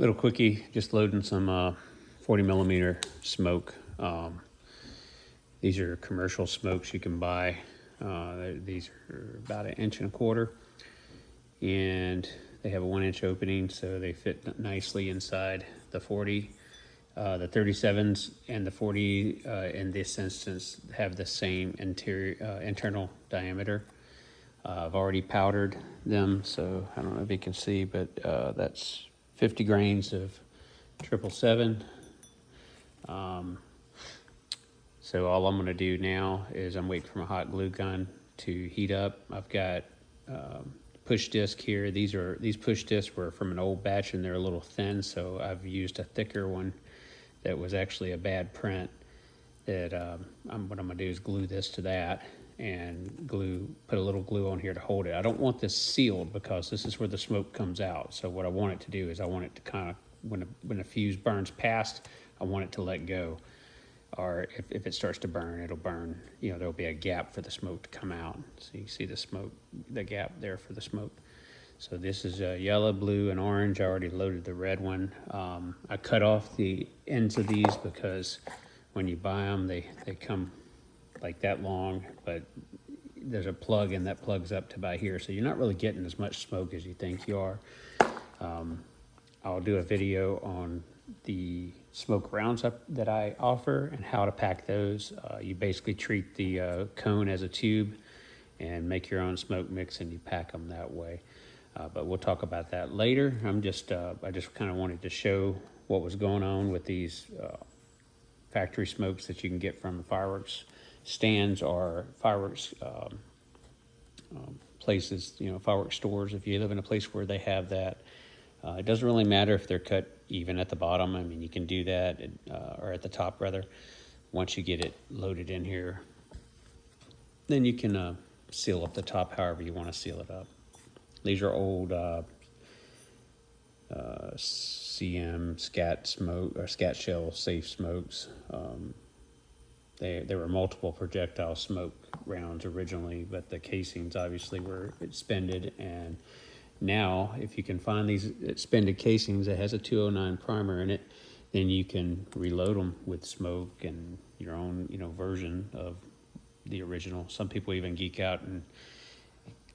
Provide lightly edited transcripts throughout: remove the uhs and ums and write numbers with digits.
Little quickie, just loading some 40 millimeter smoke. These are commercial smokes you can buy. These are about 1.25 inches, and they have a 1-inch opening, so they fit nicely inside the 40. The 37s and the 40 in this instance have the same internal diameter. I've already powdered them, so I don't know if you can see, but that's 50 grains of 777. So all I'm gonna do now is I'm waiting for my hot glue gun to heat up. I've got push disc here. These push discs were from an old batch and they're a little thin, so I've used a thicker one that was actually a bad print. That what I'm gonna do is glue this to that and put a little glue on here to hold it. I don't want this sealed because this is where the smoke comes out. So what I want it to do is I want it to kind of, when a fuse burns past, I want it to let go. Or if it starts to burn, it'll burn, there'll be a gap for the smoke to come out. So you see the smoke, the gap there for the smoke. So this is yellow, blue, and orange. I already loaded the red one. I cut off the ends of these because when you buy them, they come like that long, but there's a plug and that plugs up to about here. So you're not really getting as much smoke as you think you are. I'll do a video on the smoke rounds that I offer and how to pack those. You basically treat the cone as a tube and make your own smoke mix, and you pack them that way. But we'll talk about that later. I just kind of wanted to show what was going on with these factory smokes that you can get from fireworks stands or fireworks places, fireworks stores. If you live in a place where they have that, it doesn't really matter if they're cut even at the bottom. I mean, you can do that, or at the top rather. Once you get it loaded in here, then you can seal up the top however you want to seal it up. These are old CM scat smoke or scat shell safe smokes. There were multiple projectile smoke rounds originally, but the casings obviously were expended. And now, if you can find these expended casings that has a 209 primer in it, then you can reload them with smoke and your own, version of the original. Some people even geek out and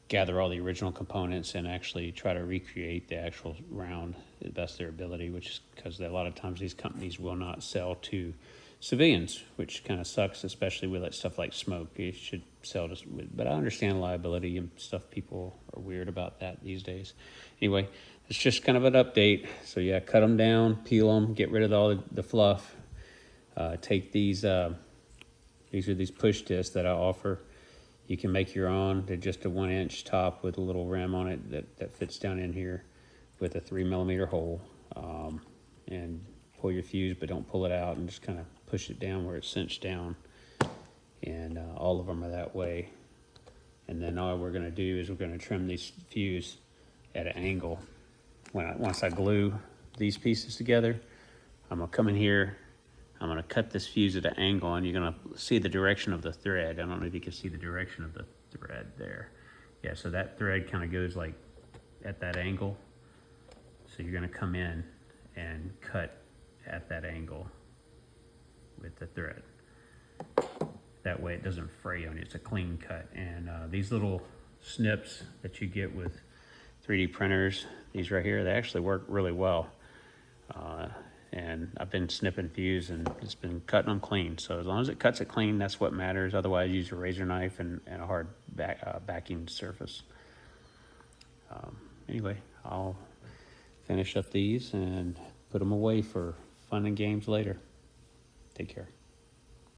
gather all the original components and actually try to recreate the actual round to the best of their ability, which is because a lot of times these companies will not sell to civilians, which kind of sucks, especially with stuff like smoke. You should sell to, but I understand liability and stuff. People are weird about that these days. Anyway, it's just kind of an update. So yeah, cut them down, peel them, get rid of all the fluff. Take these are these push discs that I offer. You can make your own. They're just a 1-inch top with a little rim on it that fits down in here with a 3 millimeter hole. And pull your fuse, but don't pull it out, and just kind of push it down where it's cinched down. And all of them are that way. And then all we're gonna do is we're gonna trim these fuse at an angle. Once I glue these pieces together, I'm gonna come in here, I'm gonna cut this fuse at an angle, and you're gonna see the direction of the thread. I don't know if you can see the direction of the thread there. Yeah, so that thread kind of goes like at that angle. So you're gonna come in and cut at that angle with the thread. That way it doesn't fray on you. It's a clean cut. And these little snips that you get with 3D printers, these right here, they actually work really well. And I've been snipping fuse and it's been cutting them clean. So as long as it cuts it clean, that's what matters. Otherwise, use a razor knife and a hard backing surface. Anyway, I'll finish up these and put them away for fun and games later. Take care.